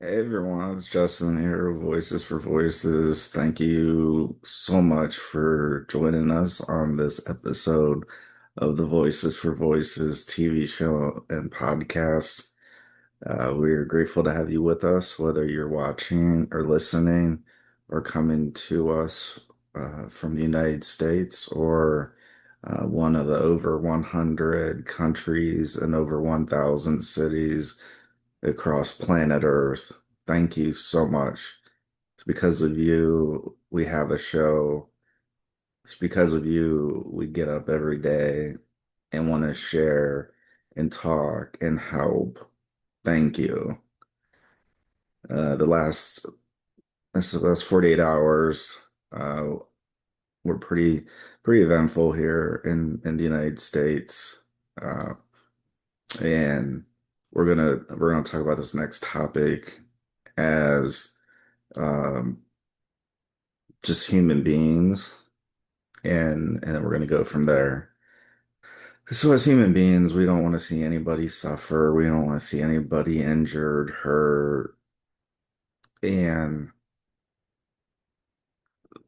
Hey everyone, it's Justin here, Voices for Voices. Thank you so much for joining us on this episode of the Voices for Voices TV show and podcast. We're grateful to have you with us, whether you're watching or listening or coming to us from the United States or one of the over 100 countries and over 1,000 cities across planet Earth. Thank you so much. It's because of you we have a show. It's because of you we get up every day and want to share and talk and help. Thank you. The last 48 hours were pretty eventful here in the United States. Uh, and we're gonna talk about this next topic as um, just human beings, and then we're gonna go from there. So as human beings, we don't want to see anybody suffer. We don't want to see anybody injured, hurt, and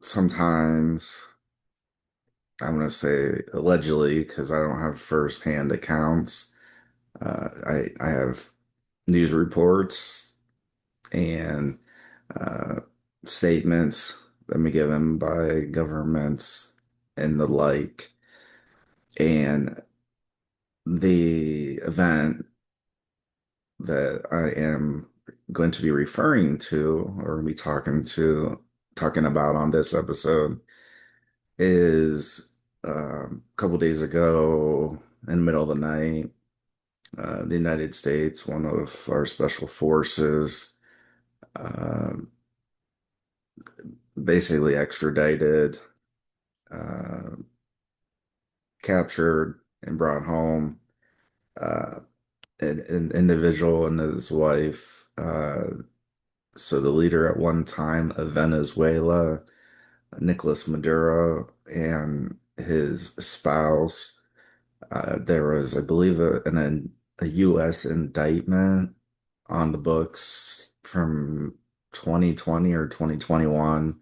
sometimes I'm gonna say allegedly because I don't have firsthand accounts. I have news reports and uh, statements that have been given by governments and the like. And the event that I am going to be referring to or be talking about on this episode is a couple days ago in the middle of the night, the United States, one of our special forces, uh, basically extradited, uh, captured, and brought home uh, an individual and his wife. So the leader at one time of Venezuela, Nicolas Maduro, and his spouse. There was, I believe, a U.S. indictment on the books from 2020 or 2021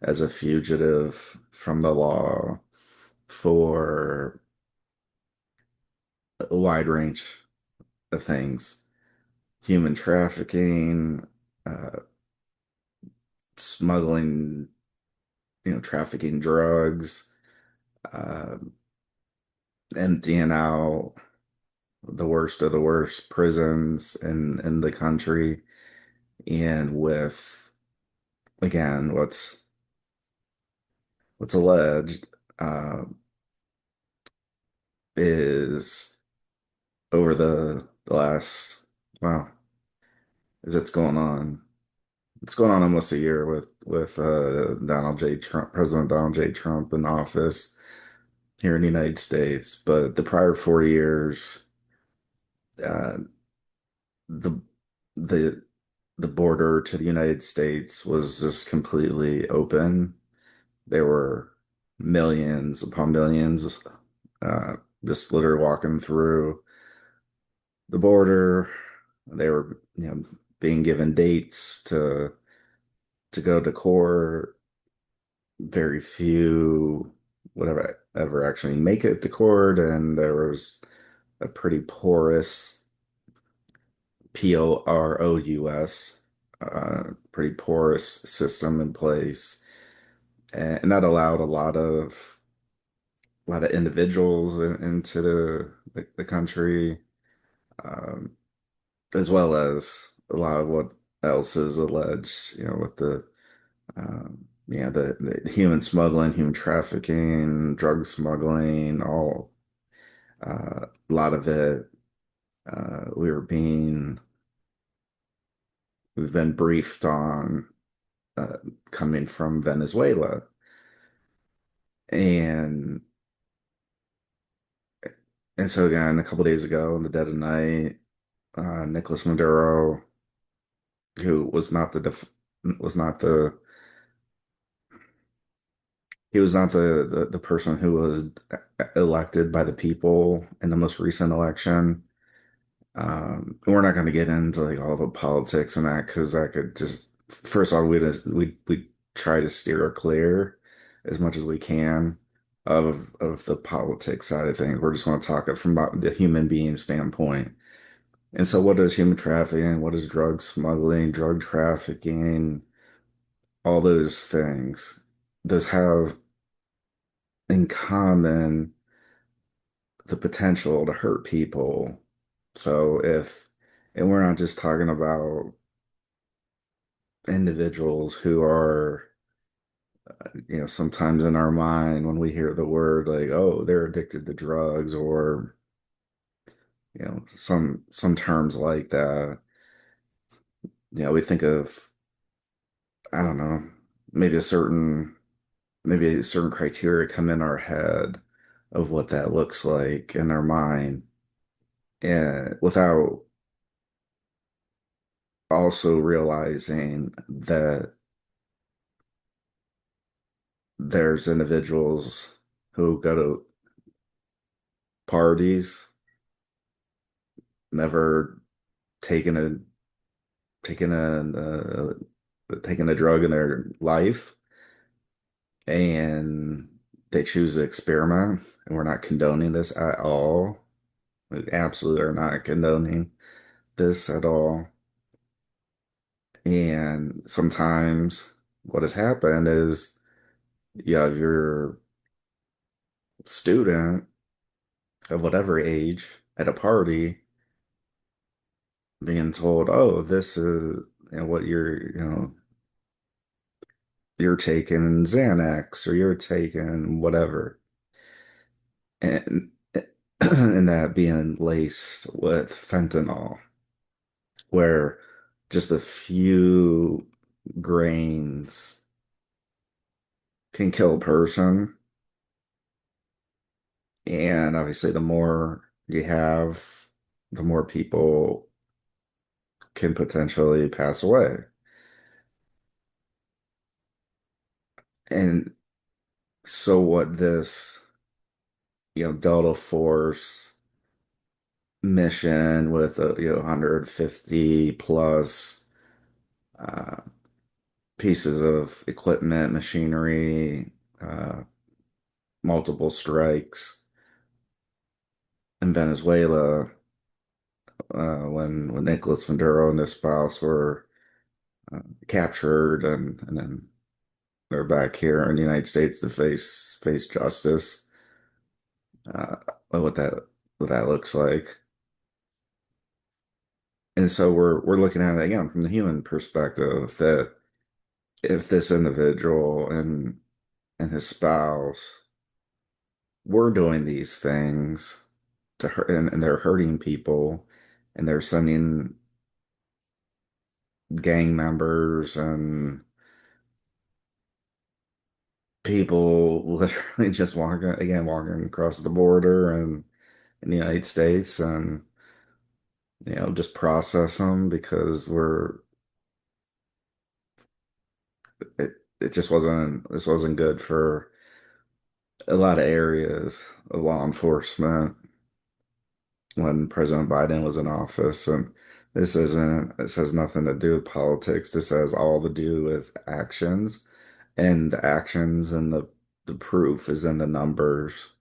as a fugitive from the law for a wide range of things: human trafficking, uh, smuggling, trafficking drugs, uh, emptying out the worst of the worst prisons in the country, and with again what's alleged uh, is over the last wow is it's going on almost a year with Donald J. Trump, President Donald J. Trump in office here in the United States. But the prior 4 years, uh, the the the border to the United States was just completely open. There were millions upon millions uh, just literally walking through the border. They were, being given dates to go to court. Very few would ever actually make it to court, and there was a pretty porous POROUS, pretty porous system in place, and that allowed a lot of individuals into the country, um, as well as a lot of what else is alleged, with the human smuggling, human trafficking, drug smuggling, all a lot of it. We were being we've been briefed on uh, coming from Venezuela, and so again, a couple days ago, in the dead of night, Nicolas Maduro, who was not the he was not the person who was elected by the people in the most recent election. We're not going to get into like all the politics and that because that could just first off we try to steer clear as much as we can of the politics side of things. We just want to talk it from the human being standpoint. And so, what is human trafficking? What is drug smuggling, drug trafficking? All those things. Those have in common the potential to hurt people. So and we're not just talking about individuals who are, sometimes in our mind when we hear the word like, oh, they're addicted to drugs or, some terms like that. We think of, I don't know, maybe a certain, maybe a certain criteria come in our head of what that looks like in our mind. And without also realizing that there's individuals who go to parties, never taken a taken taken a drug in their life, and they choose to experiment. And we're not condoning this at all. We absolutely are not condoning this at all. And sometimes what has happened is you have your student of whatever age at a party being told, "Oh, this is what you're taking Xanax or you're taking whatever," and and that being laced with fentanyl, where just a few grains can kill a person, and obviously, the more you have, the more people can potentially pass away. And so what this, Delta Force mission with 150 plus uh, pieces of equipment, machinery, uh, multiple strikes in Venezuela, when Nicolas Maduro and his spouse were captured, and then they're back here in the United States to face justice. Uh, what that looks like. And so we're looking at it again from the human perspective that if this individual and his spouse were doing these things to hurt, and they're hurting people, and they're sending gang members and people literally just walking across the border and in the United States, and just process them because it it just wasn't this wasn't good for a lot of areas of law enforcement when President Biden was in office. And this has nothing to do with politics. This has all to do with actions, and the actions and the proof is in the numbers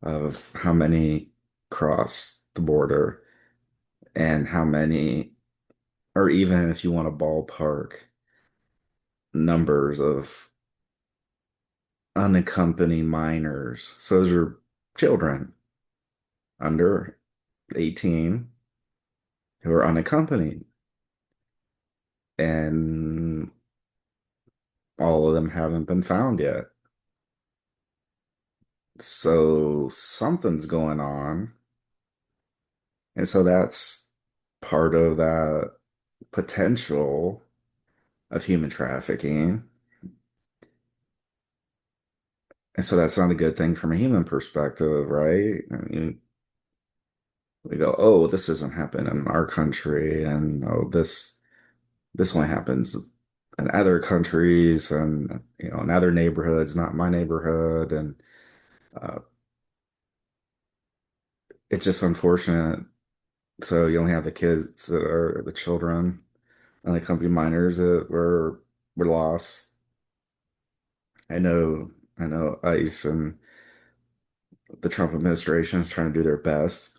of how many cross the border and how many, or even if you want to ballpark numbers of unaccompanied minors. So those are children under 18 who are unaccompanied, and all of them haven't been found yet. So something's going on. And so that's part of that potential of human trafficking. And so that's not a good thing from a human perspective, right? I mean, we go, oh, this doesn't happen in our country, and oh, this only happens in other countries, and in other neighborhoods, not my neighborhood. And uh, it's just unfortunate So you only have the kids that are the children, unaccompanied minors that were lost. I know ICE and the Trump administration is trying to do their best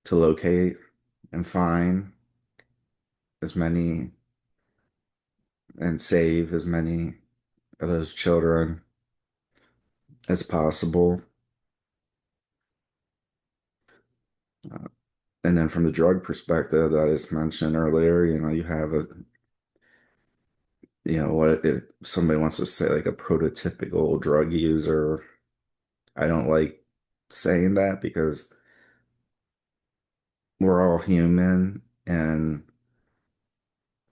to locate and find as many and save as many of those children as possible. Uh, and then from the drug perspective that I just mentioned earlier, you have what if somebody wants to say like a prototypical drug user. I don't like saying that because we're all human and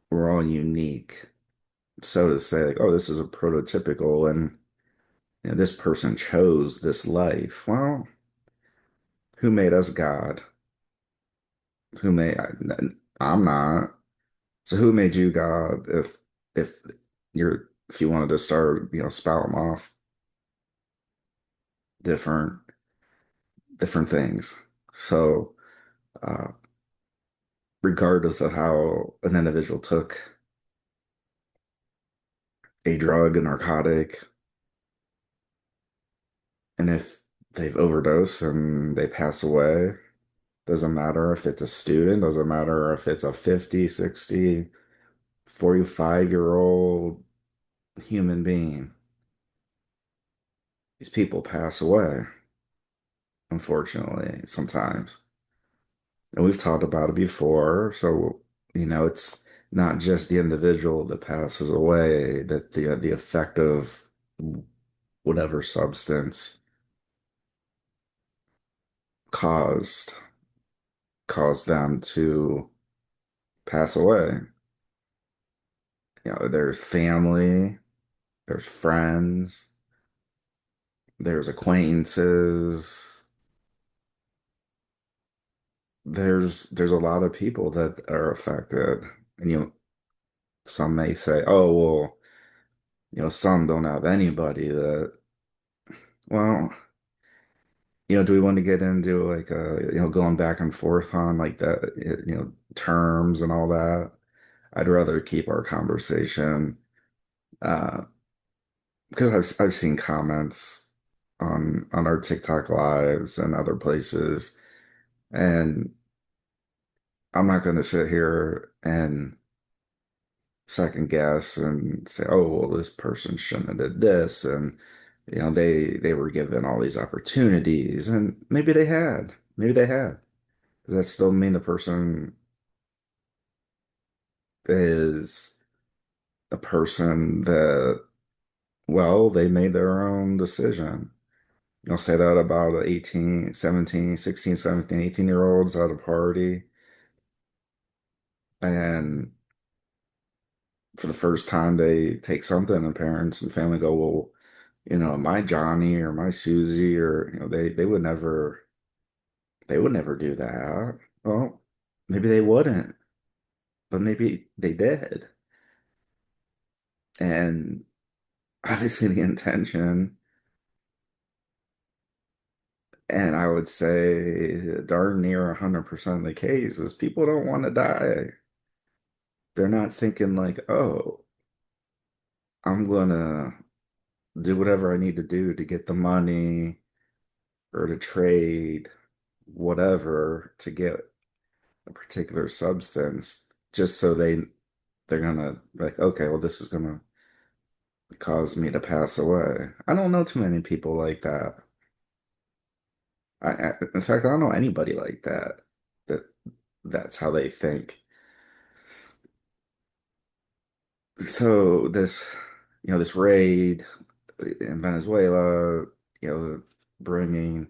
we're all unique. So to say like, oh, this is a prototypical and this person chose this life. Well, who made us God? Who made I'm not. So who made you God if if you wanted to start, spouting off different different things. So uh regardless of how an individual took a drug, a narcotic, and if they've overdosed and they pass away, doesn't matter if it's a student, doesn't matter if it's a 50, 60, 45-year-old human being. These people pass away, unfortunately, sometimes. And we've talked about it before. So, it's not just the individual that passes away, that the effect of whatever substance caused caused them to pass away. There's family, there's friends, there's acquaintances, there's a lot of people that are affected. And some may say, oh, well, some don't have anybody that, well, do we want to get into like going back and forth on like that, terms and all that? I'd rather keep our conversation uh because I've seen comments on our TikTok lives and other places, and I'm not going to sit here and second guess and say, oh, well, this person shouldn't have did this, and they were given all these opportunities, and maybe they had. Does that still mean the person is a person that, well, they made their own decision? You'll say that about 18, 17, 16, 17, 18 year olds at a party. And for the first time, they take something, and parents and family go, well, my Johnny or my Susie, or, they would never do that. Well, maybe they wouldn't, but maybe they did. And obviously, the intention, and I would say darn near 100% of the cases, people don't want to die. They're not thinking like, oh, I'm gonna do whatever I need to do to get the money or to trade whatever to get a particular substance just so they're gonna like, okay, well, this is gonna cause me to pass away. I don't know too many people like that. In fact, I don't know anybody like that that that's how they think. So this raid in Venezuela, bringing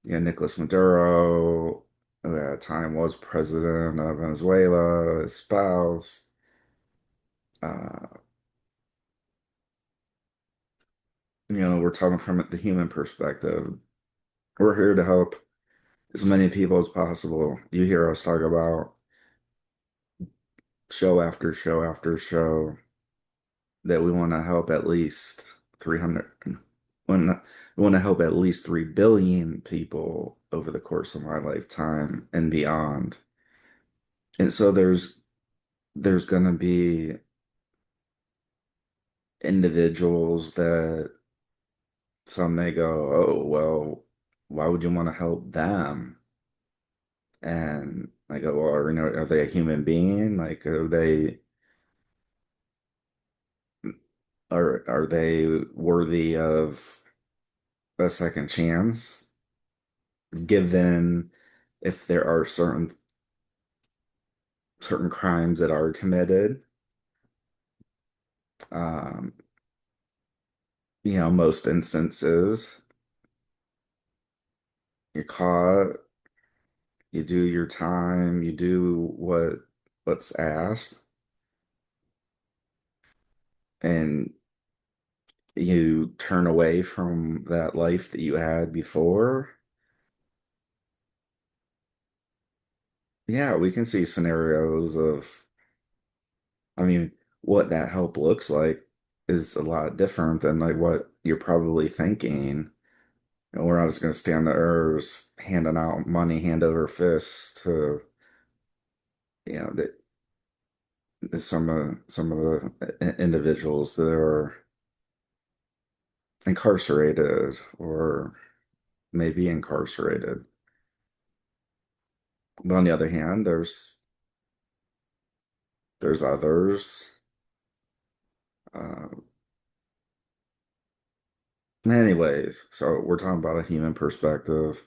Nicolas Maduro, who at the time was president of Venezuela, his spouse. Uh, we're talking from the human perspective. We're here to help as many people as possible. You hear us talk about show after show after show that we want to help at least 300. want to help at least 3 billion people over the course of my lifetime and beyond. And so there's going to be individuals that some may go, oh, well, why would you want to help them? And I go, well, are they a human being? Like, are they worthy of a second chance? Given if there are certain crimes that are committed, um, most instances, you're caught, you do your time, you do what's asked, and you turn away from that life that you had before. Yeah, we can see scenarios of, I mean, what that help looks like is a lot different than like what you're probably thinking. And we're not just going to stand there just handing out money hand over fist to, that some of the individuals that are incarcerated or maybe incarcerated. But on the other hand, there's others. Uh, Anyways, so we're talking about a human perspective.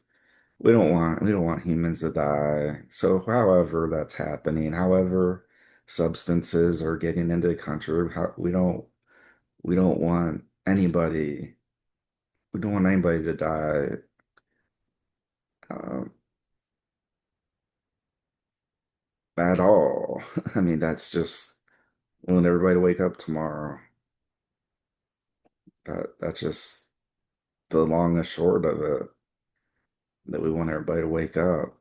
We don't want humans to die. So however that's happening, however substances are getting into the country, we don't want anybody we don't want anybody to die. um, at all. I mean, that's just we want everybody to wake up tomorrow. That's just the long and short of it. That we want everybody to wake up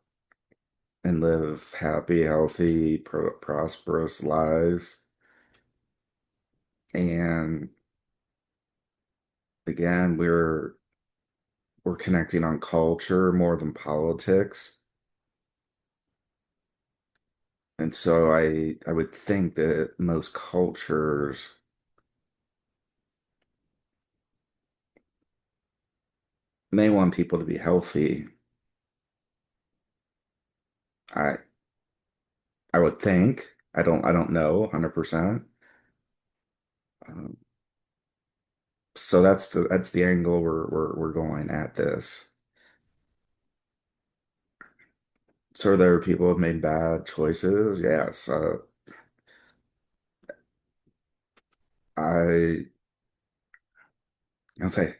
and live happy, healthy, prosperous lives. And again, we're connecting on culture more than politics. And so I would think that most cultures may want people to be healthy. I I would think. I don't know 100%. Um, so that's the angle we're going at this. So there are people who have made bad choices. Yes. I I'll say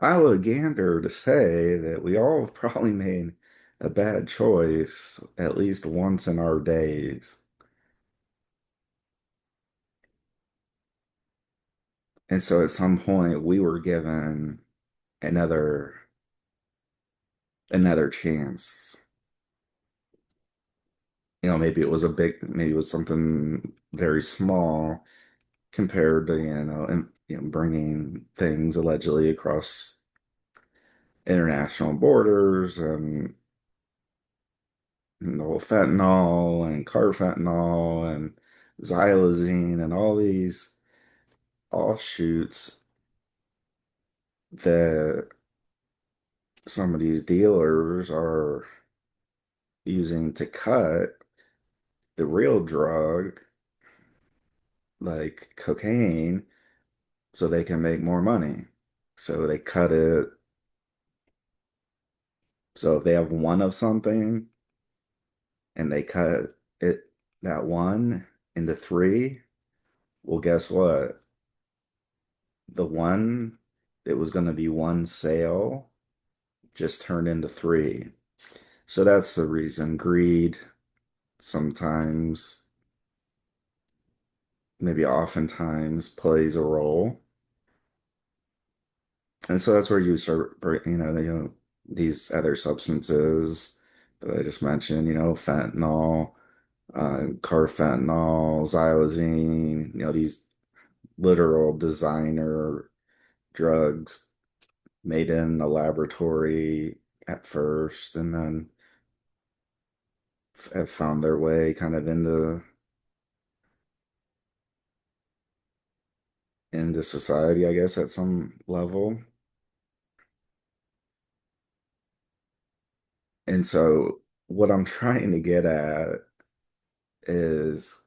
I would gander to say that we all have probably made a bad choice at least once in our days. And so at some point we were given another another chance. Maybe it was something very small compared to, bringing things allegedly across international borders and the whole fentanyl and carfentanil and xylazine and all these offshoots that some of these dealers are using to cut the real drug, like cocaine, so they can make more money. So they cut it. So if they have one of something and they cut it, that one, into three, well, guess what? The one that was going to be one sale just turned into three. So that's the reason. Greed sometimes, maybe oftentimes, plays a role. And so that's where you start, these other substances that I just mentioned, fentanyl, carfentanil, xylazine, these literal designer drugs made in a laboratory at first, and then have found their way kind of into society, I guess, at some level. And so what I'm trying to get at is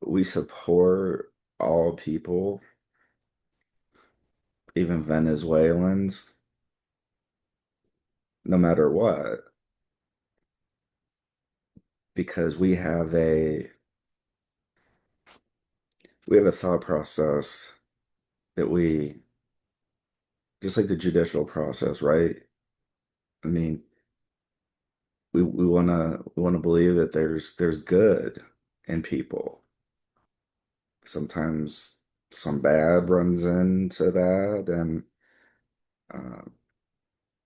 we support all people, even Venezuelans, no matter what, because we have a thought process that we just like the judicial process, right? I mean, we wanna believe that there's good in people. Sometimes some bad runs into that, and uh,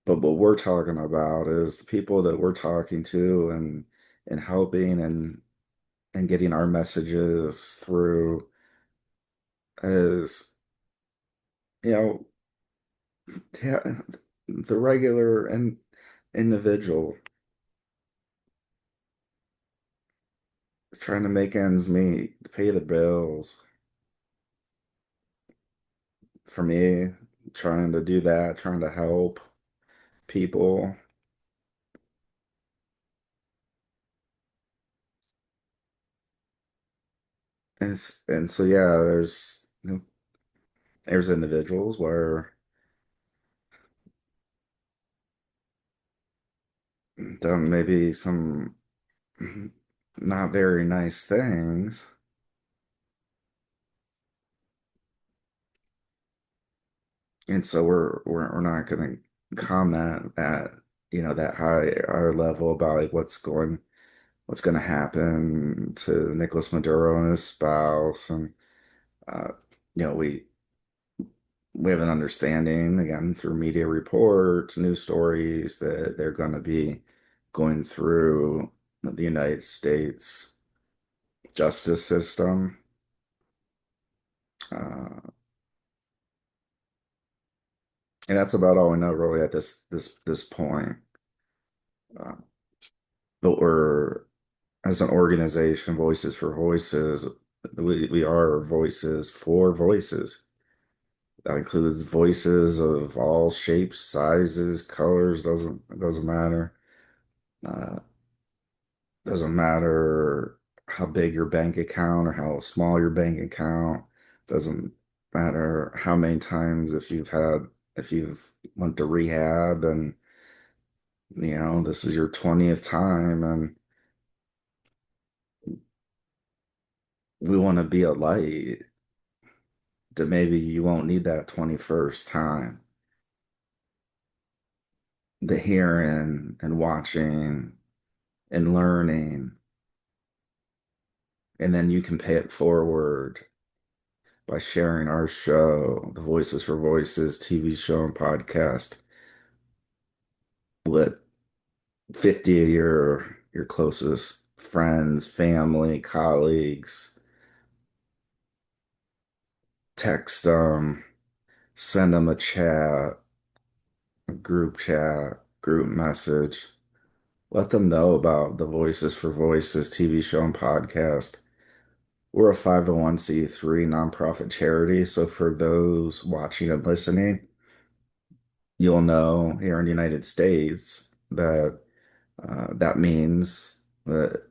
but what we're talking about is the people that we're talking to and helping and getting our messages through as you know, yeah, the regular and individual is trying to make ends meet, to pay the bills. For me, trying to do that, trying to help people. And so yeah, there's individuals where done maybe some not very nice things. And so we're not going to comment at that higher level about like what's going to happen to Nicolas Maduro and his spouse, and uh, you know we have an understanding again through media reports, news stories that they're going to be going through the United States justice system. Uh, and that's about all we know really at this point. Uh, but we're as an organization, Voices for Voices, we are voices for voices. That includes voices of all shapes, sizes, colors, doesn't matter. Uh, doesn't matter how big your bank account or how small your bank account. Doesn't matter how many times if you've went to rehab and this is your 20th time, and we want to be a light that maybe you won't need that 21st time. The hearing and watching and learning, and then you can pay it forward by sharing our show, the Voices for Voices TV show and podcast, with 50 of your closest friends, family, colleagues. Text them, send them a group chat, group message. Let them know about the Voices for Voices TV show and podcast. We're a 501(c)(3) nonprofit charity. So for those watching and listening, you'll know here in the United States that that means that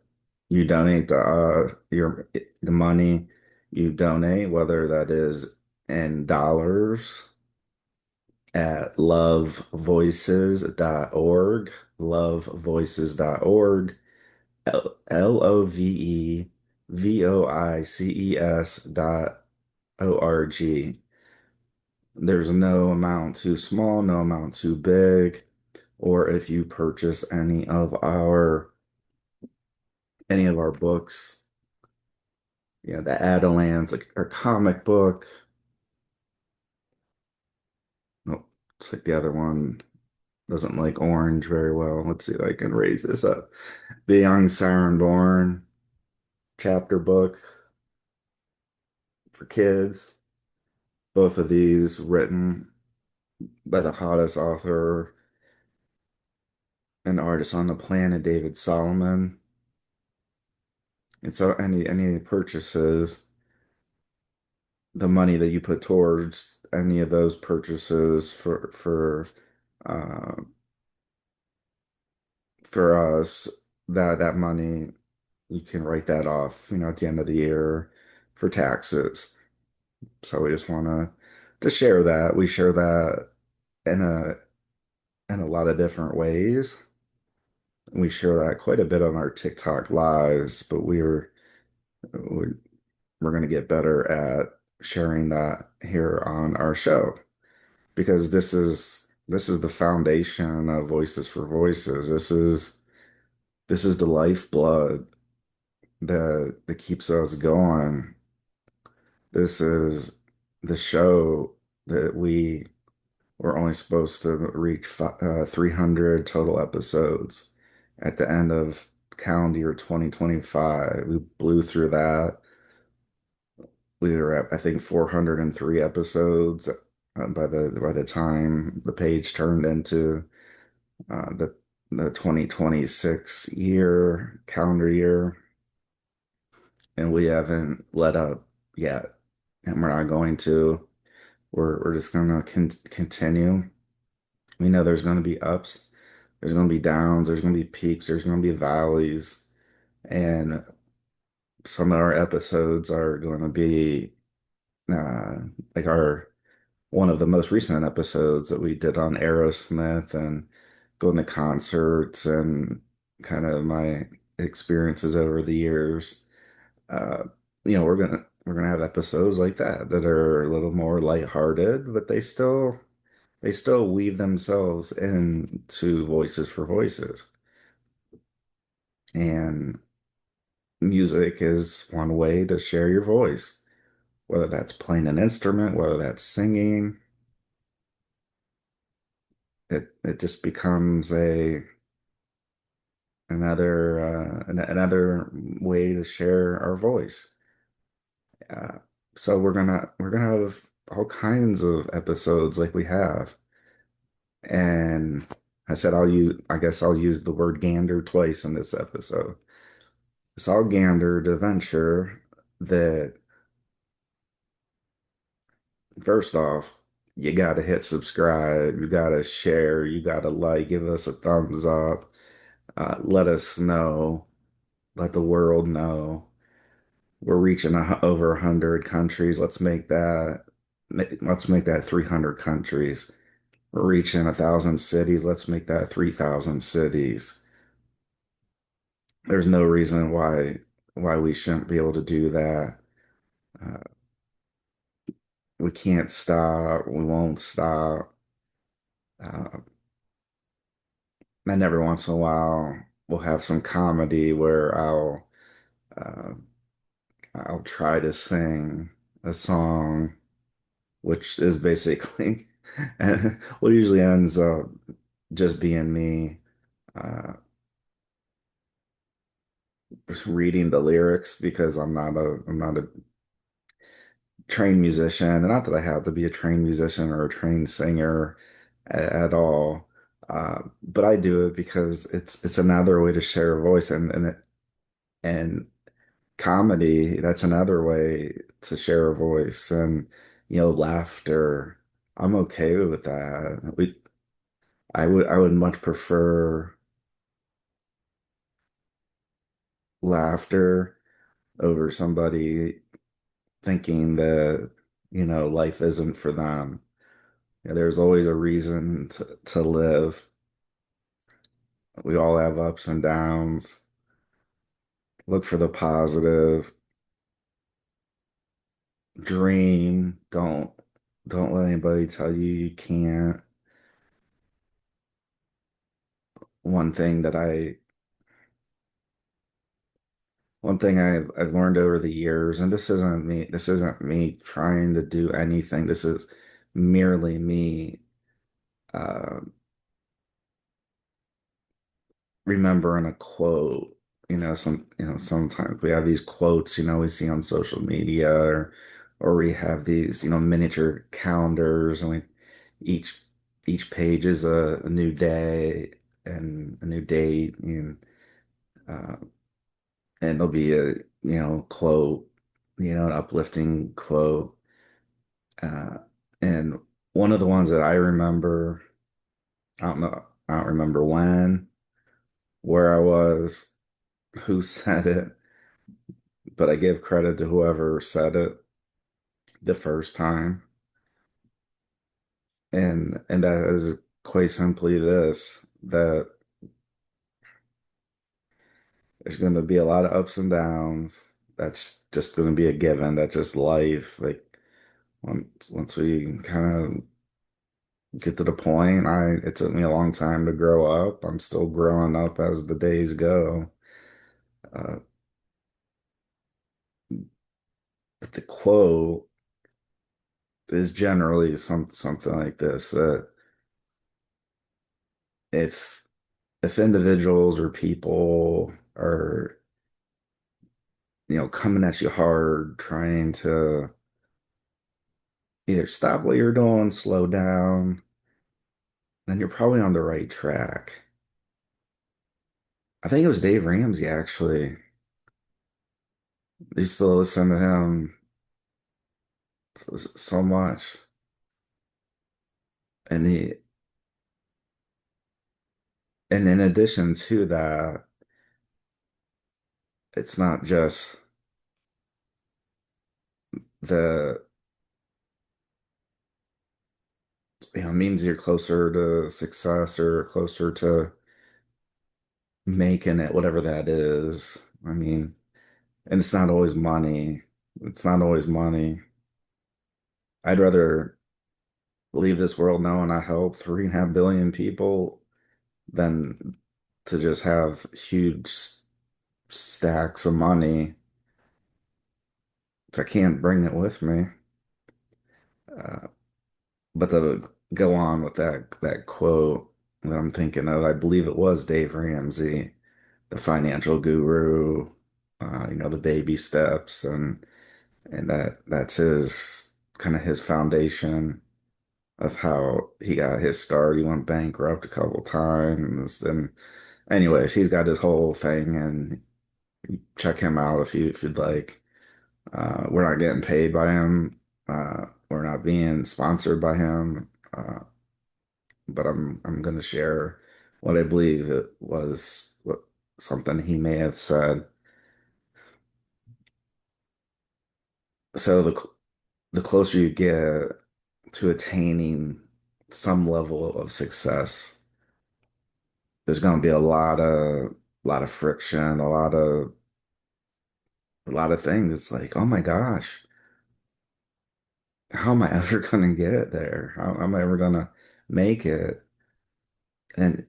you donate the money you donate, whether that is in dollars at lovevoices.org, lovevoices.org, LOVEVOICES.org. There's no amount too small, no amount too big, or if you purchase any of our books, the Adelans, like our comic book. Nope, it's like the other one doesn't like orange very well. Let's see if I can raise this up. The Young Siren Born chapter book. for kids. Both of these written by the hottest author and artist on the planet, David Solomon. And so any purchases, the money that you put towards any of those purchases uh for us, that money you can write that off, at the end of the year for taxes. So we just want to share that. We share that in a lot of different ways. We share that quite a bit on our TikTok lives, but we're going to get better at sharing that here on our show because this is the foundation of Voices for Voices. This is the lifeblood that keeps us going. This is the show that we were only supposed to reach 300 total episodes at the end of calendar year 2025. We blew through that. We were at, I think, 403 episodes by the time the page turned into the 2026 calendar year, and we haven't let up yet, and we're not going to. We're just gonna continue. We know there's gonna be ups, there's gonna be downs, there's gonna be peaks, there's gonna be valleys, and some of our episodes are going to be uh, like our one of the most recent episodes that we did on Aerosmith and going to concerts and kind of my experiences over the years. Uh, we're gonna have episodes like that are a little more lighthearted, but they still weave themselves into Voices for Voices. And music is one way to share your voice, whether that's playing an instrument, whether that's singing. It just becomes another way to share our voice. Uh, so we're gonna have all kinds of episodes like we have. And I guess I'll use the word gander twice in this episode. It's all gander to venture that first off, you gotta hit subscribe, you gotta share, you gotta like, give us a thumbs up, let us know, let the world know. We're reaching over 100 countries. Let's make that 300 countries. We're reaching 1,000 cities. Let's make that 3,000 cities. There's no reason why we shouldn't be able to do that. Uh, we can't stop. We won't stop. Uh, and every once in a while, we'll have some comedy where uh, I'll try to sing a song, which is basically what usually ends up just being me uh, just reading the lyrics because I'm not a trained musician, and not that I have to be a trained musician or a trained singer at all. But I do it because it's another way to share a voice, and comedy, that's another way to share a voice, and laughter. I'm okay with that. I would much prefer laughter over somebody thinking that, life isn't for them. There's always a reason to live. We all have ups and downs. Look for the positive. Dream. Don't let anybody tell you you can't. One thing that I One thing I've learned over the years, and this isn't me trying to do anything. This is merely me uh, remembering a quote. Sometimes we have these quotes, we see on social media, or we have these, miniature calendars, and each each page is a new day and a new date, uh, and there'll be a quote, an uplifting quote, uh, and one of the ones that I remember, I don't know, I don't remember when, where I was, who said it, but I give credit to whoever said it the first time. And that is quite simply this, that there's going to be a lot of ups and downs. That's just going to be a given. That's just life. Like once we kind of get to the point, it took me a long time to grow up. I'm still growing up as the days go. Uh, but the quote is generally something like this, that if individuals or people are, coming at you hard, trying to either stop what you're doing, slow down, then you're probably on the right track. I think it was Dave Ramsey, actually. I used to listen to him so much. And and in addition to that, it's not just the, means you're closer to success or closer to making it, whatever that is. I mean, and it's not always money. It's not always money. I'd rather leave this world knowing I helped 3.5 billion people than to just have huge stacks of money. So I can't bring it with me. Uh, but to go on with that quote that I'm thinking of, I believe it was Dave Ramsey, the financial guru, the baby steps, and that's his kind of his foundation of how he got his start. He went bankrupt a couple times, and anyways, he's got his whole thing, and check him out if you'd like. We're not getting paid by him. We're not being sponsored by him. But I'm going to share what I believe it was, what something he may have said. So the closer you get to attaining some level of success, there's going to be a lot of friction, a lot of things. It's like, oh my gosh, how am I ever going to get there? How am I ever going to make it? And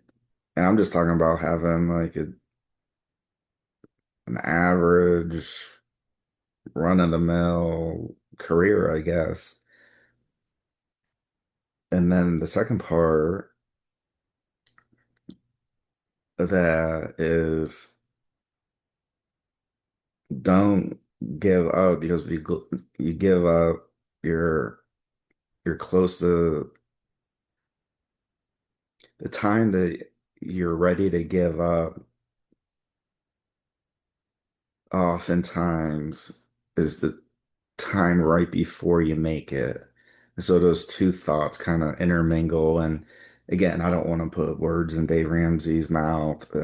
and I'm just talking about having like an average run-of-the-mill career, I guess. And then the second part of that is, don't give up, because if you give up, you're close to the time that you're ready to give up. Oftentimes is the time right before you make it. So those two thoughts kind of intermingle. And again, I don't want to put words in Dave Ramsey's mouth.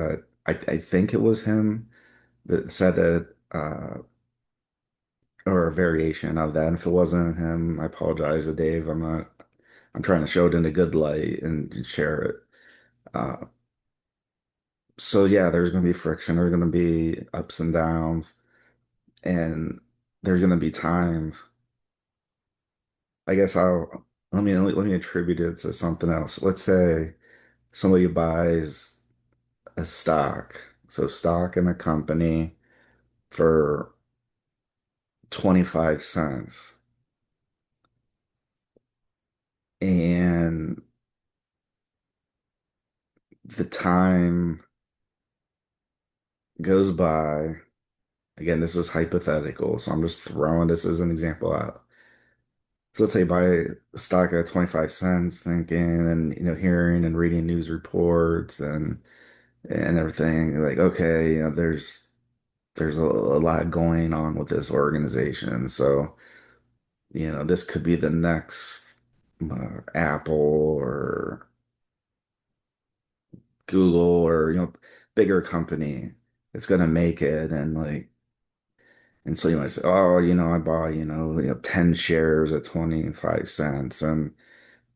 I think it was him that said it, or a variation of that. And if it wasn't him, I apologize to Dave. I'm trying to show it in a good light and share it. Uh, so yeah, there's going to be friction. There's going to be ups and downs, and there's going to be times. I guess let me attribute it to something else. Let's say somebody buys a stock, so stock in a company for 25 cents, and the time goes by. Again, this is hypothetical, so I'm just throwing this as an example out. So let's say buy a stock at 25 cents, thinking and hearing and reading news reports and everything like, okay, there's a lot going on with this organization. So, this could be the next Apple or Google or bigger company. It's gonna make it, and so you might say, oh, I bought 10 shares at 25 cents, and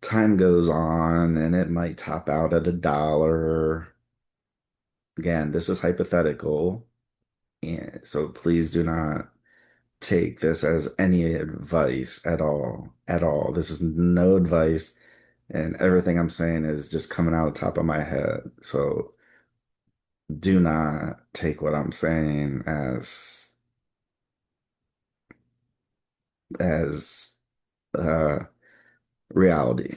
time goes on, and it might top out at $1. Again, this is hypothetical, and so please do not take this as any advice at all. At all. This is no advice, and everything I'm saying is just coming out of the top of my head. So do not take what I'm saying as uh reality.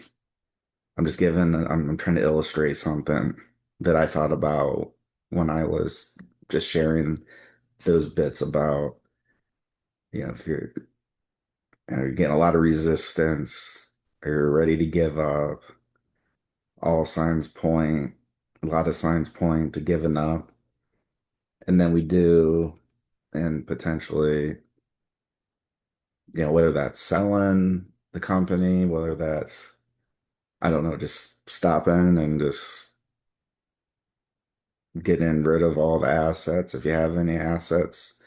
I'm trying to illustrate something that I thought about when I was just sharing those bits about, if you're getting a lot of resistance, or you're ready to give up, all signs point, a lot of signs point to giving up. And then we do, and potentially, whether that's selling the company, whether that's, I don't know, just stopping and just getting rid of all the assets, if you have any assets,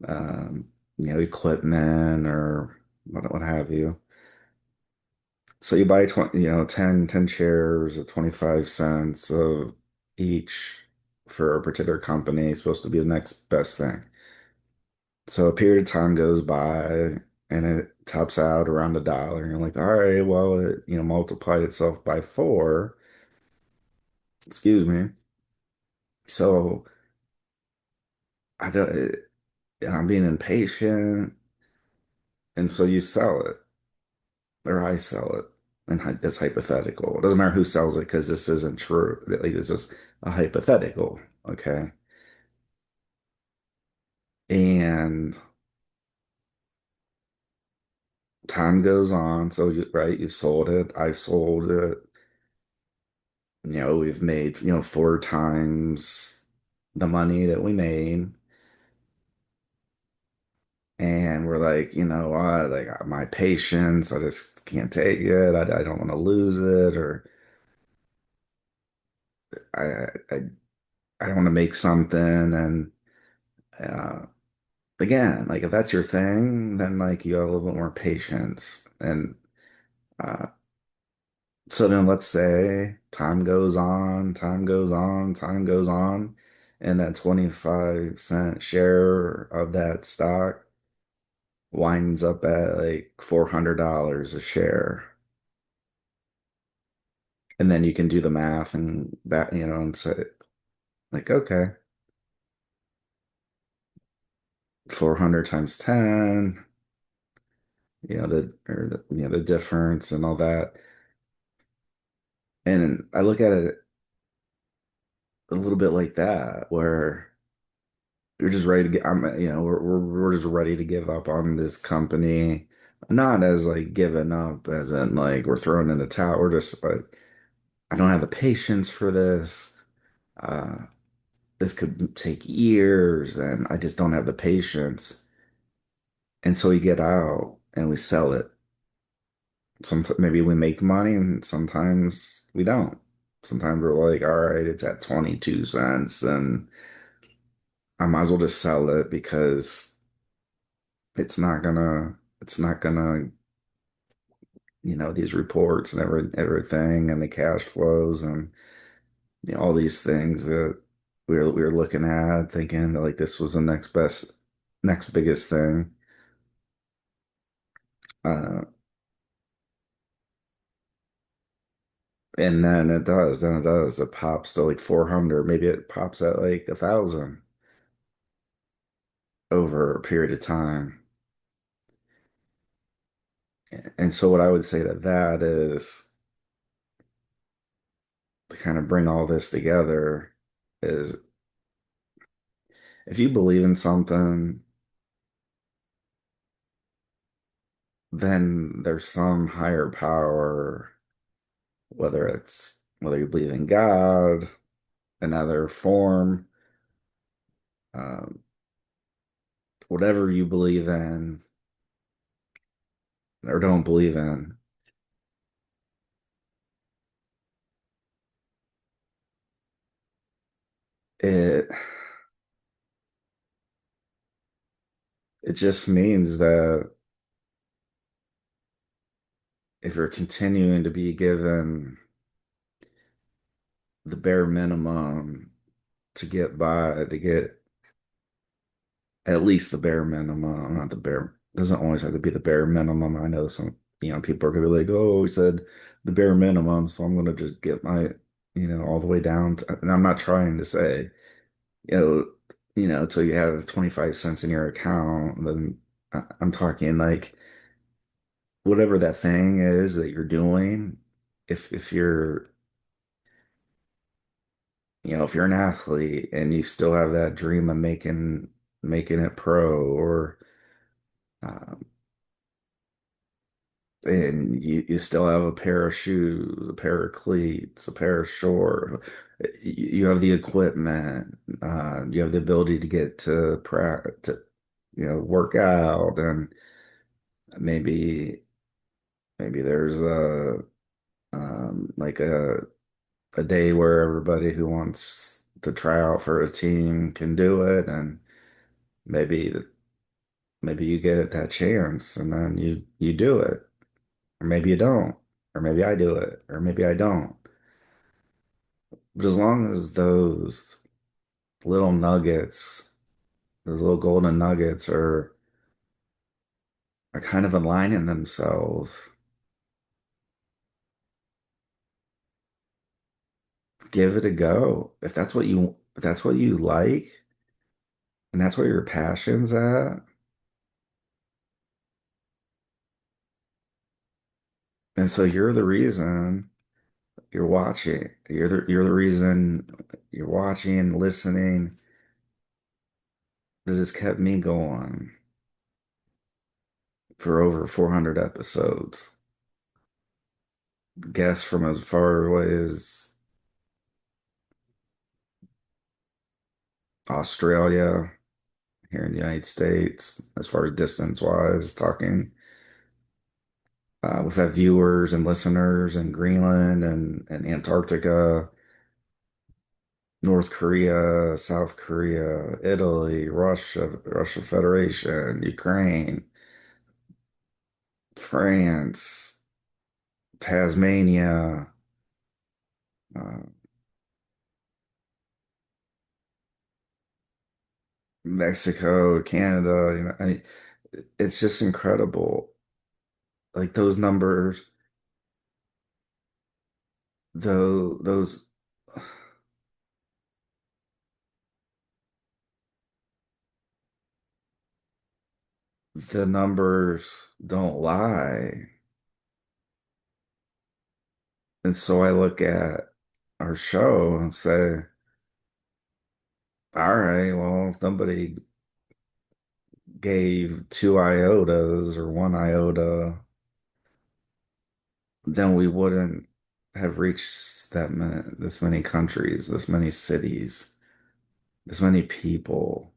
um, equipment or what have you. So you buy 20, 10 shares at 25 cents of each for a particular company. It's supposed to be the next best thing. So a period of time goes by and it tops out around $1. And you're like, all right, well, it, multiplied itself by four. Excuse me. So I don't, I'm being impatient. And so you sell it, or I sell it. And that's hypothetical. It doesn't matter who sells it because this isn't true. Like, this is a hypothetical. Okay. And time goes on. So right, you sold it. I've sold it. We've made, four times the money that we made. And we're like, like my patience, I just can't take it. I don't want to lose it, or I, I, I don't want to make something. And uh, again, like if that's your thing, then like you have a little bit more patience. And uh, so then let's say time goes on, time goes on, time goes on, and that 25-cent share of that stock winds up at like $400 a share. And then you can do the math and that, and say like, okay, 400 times 10, the difference and all that. And I look at it a little bit like that, where you're just ready to get, we're just ready to give up on this company. Not as like giving up, as in like we're throwing in the towel. We're just like, I don't have the patience for this. Uh, this could take years, and I just don't have the patience. And so we get out and we sell it. Sometimes maybe we make money, and sometimes we don't. Sometimes we're like, all right, it's at 22 cents, and I might as well just sell it because it's not gonna, these reports and everything and the cash flows and all these things that we were looking at, thinking that like this was the next biggest thing. Uh, and then it pops to like 400, maybe it pops at like 1,000 over a period of time. And so what I would say to that is, to kind of bring all this together, is if you believe in something, then there's some higher power, whether you believe in God, another form, um, whatever you believe in or don't believe in, it it just means that if you're continuing to be given the bare minimum to get by, to get at least the bare minimum, not the bare, doesn't always have to be the bare minimum. I know some, people are gonna be like, oh, he said the bare minimum, so I'm gonna just get my, all the way down to, and I'm not trying to say, you know, till you have 25 cents in your account, then I'm talking like whatever that thing is that you're doing, if you're, if you're an athlete and you still have that dream of making it pro, or um, and you still have a pair of shoes, a pair of cleats, a pair of shorts, you have the equipment, you have the ability to get to practice, work out, and maybe maybe there's like a day where everybody who wants to try out for a team can do it, and maybe maybe you get that chance and then you do it, or maybe you don't, or maybe I do it, or maybe I don't. But as long as little nuggets, those little golden nuggets are kind of aligning themselves, give it a go. If that's what you like, and that's where your passion's at, and so you're the reason you're watching. You're the reason you're watching, listening, that has kept me going for over 400 episodes. Guests from as far away as Australia, here in the United States, as far as distance wise, talking. We've had viewers and listeners in Greenland and Antarctica, North Korea, South Korea, Italy, Russia Federation, Ukraine, France, Tasmania, uh, Mexico, Canada. It's just incredible. Like those numbers, though, the numbers don't lie. And so I look at our show and say, all right, well, if somebody gave two iotas or one iota, then we wouldn't have reached this many countries, this many cities, this many people.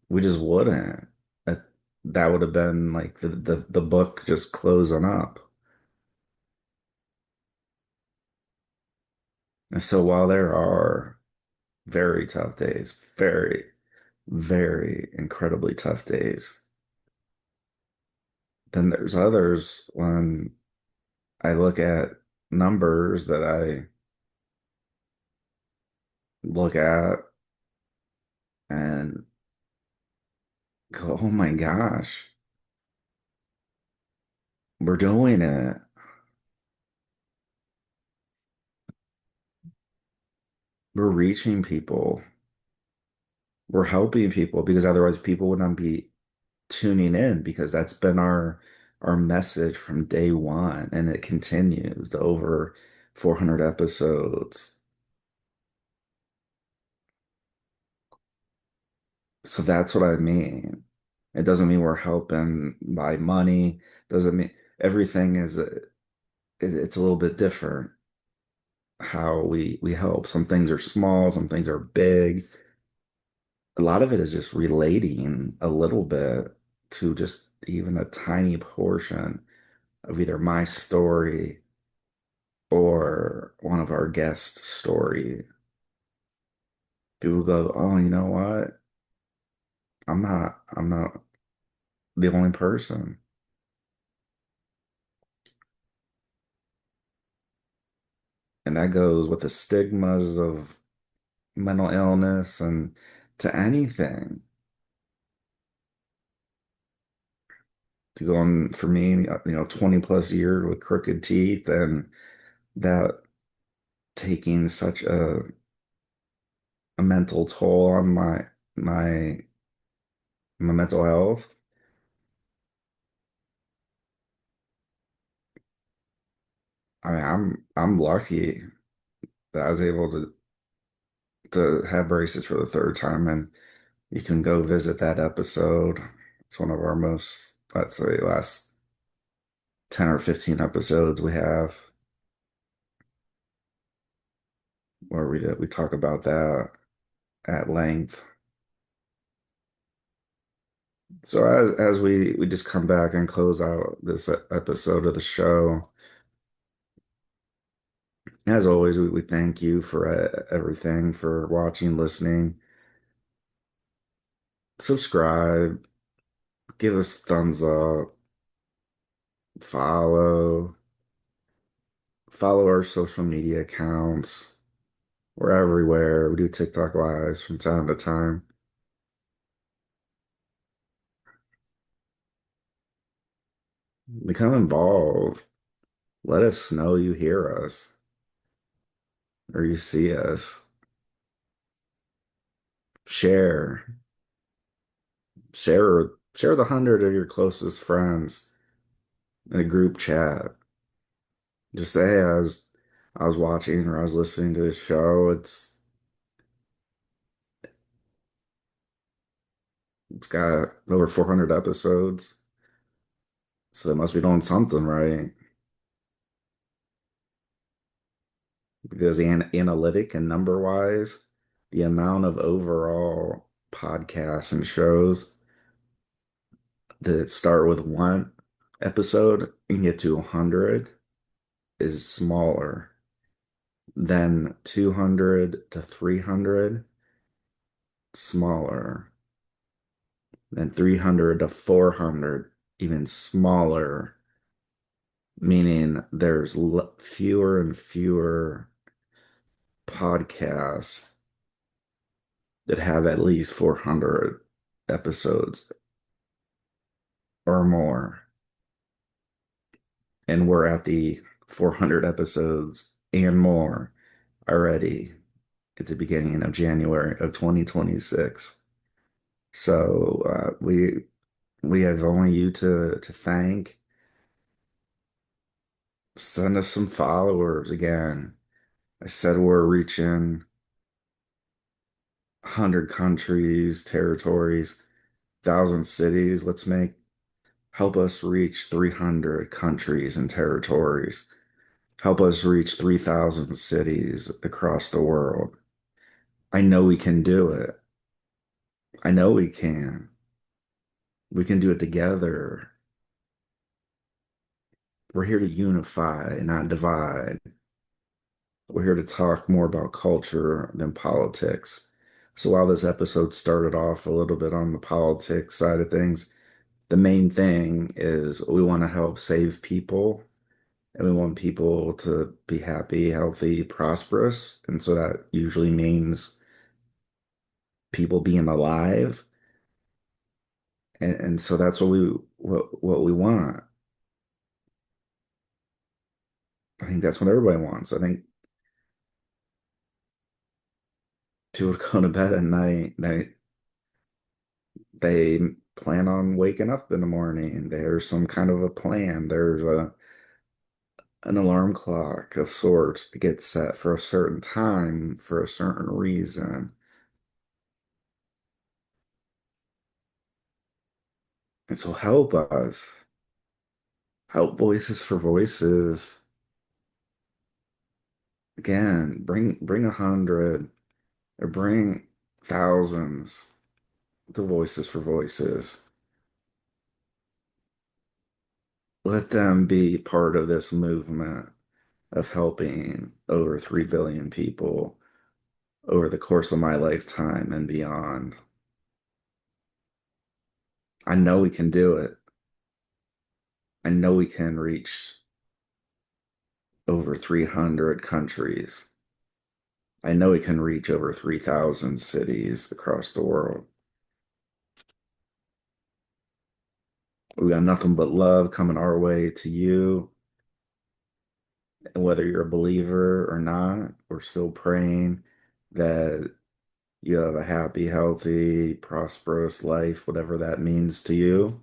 We just wouldn't. That that would have been like the book just closing up. And so while there are very tough days, very, very incredibly tough days, then there's others when I look at numbers that I look at and go, oh my gosh, we're doing it. We're reaching people. We're helping people because otherwise people would not be tuning in, because that's been our message from day one, and it continues to over 400 episodes. So that's what I mean. It doesn't mean we're helping by money. Doesn't mean everything is it's a little bit different how we help. Some things are small, some things are big. A lot of it is just relating a little bit to just even a tiny portion of either my story or one of our guests' story. People go, "Oh, you know what? I'm not the only person." And that goes with the stigmas of mental illness and to anything. To go on for me, 20 plus years with crooked teeth and that taking such a mental toll on my my mental health. I mean, I'm lucky that I was able to have braces for the third time, and you can go visit that episode. It's one of our most, let's say, last 10 or 15 episodes we have where we talk about that at length. So as we just come back and close out this episode of the show, as always, we thank you for everything, for watching, listening, subscribe, give us thumbs up, follow, follow our social media accounts. We're everywhere. We do TikTok lives from time to time. Become involved. Let us know you hear us or you see us. Share, share the 100 of your closest friends in a group chat. Just say, hey, I was watching or I was listening to this show. It's got over 400 episodes, so they must be doing something right. Because analytic and number wise, the amount of overall podcasts and shows that start with one episode and get to 100 is smaller than 200 to 300, smaller than 300 to 400, even smaller, meaning there's fewer and fewer podcasts that have at least 400 episodes or more. And we're at the 400 episodes and more already at the beginning of January of 2026. So we have only you to thank. Send us some followers again. I said we're reaching 100 countries, territories, 1,000 cities. Help us reach 300 countries and territories. Help us reach 3,000 cities across the world. I know we can do it. I know we can. We can do it together. We're here to unify, not divide. We're here to talk more about culture than politics. So while this episode started off a little bit on the politics side of things, the main thing is we want to help save people and we want people to be happy, healthy, prosperous. And so that usually means people being alive. And so that's what we want. I think that's what everybody wants. I think people go to bed at night, they plan on waking up in the morning. There's some kind of a plan. There's an alarm clock of sorts that gets set for a certain time for a certain reason. And so help us. Help Voices for Voices. Again, bring 100 or bring thousands to Voices for Voices. Let them be part of this movement of helping over 3 billion people over the course of my lifetime and beyond. I know we can do it. I know we can reach over 300 countries. I know we can reach over 3,000 cities across the world. We got nothing but love coming our way to you. And whether you're a believer or not, we're still praying that you have a happy, healthy, prosperous life, whatever that means to you.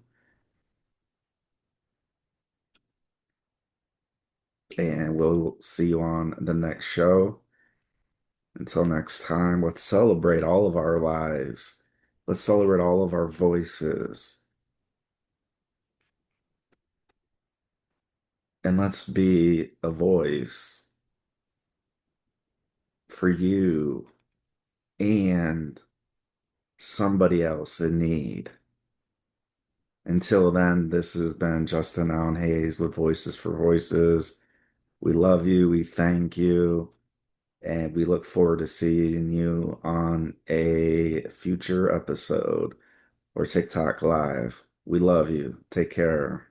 And we'll see you on the next show. Until next time, let's celebrate all of our lives. Let's celebrate all of our voices. And let's be a voice for you and somebody else in need. Until then, this has been Justin Allen Hayes with Voices for Voices. We love you. We thank you. And we look forward to seeing you on a future episode or TikTok Live. We love you. Take care.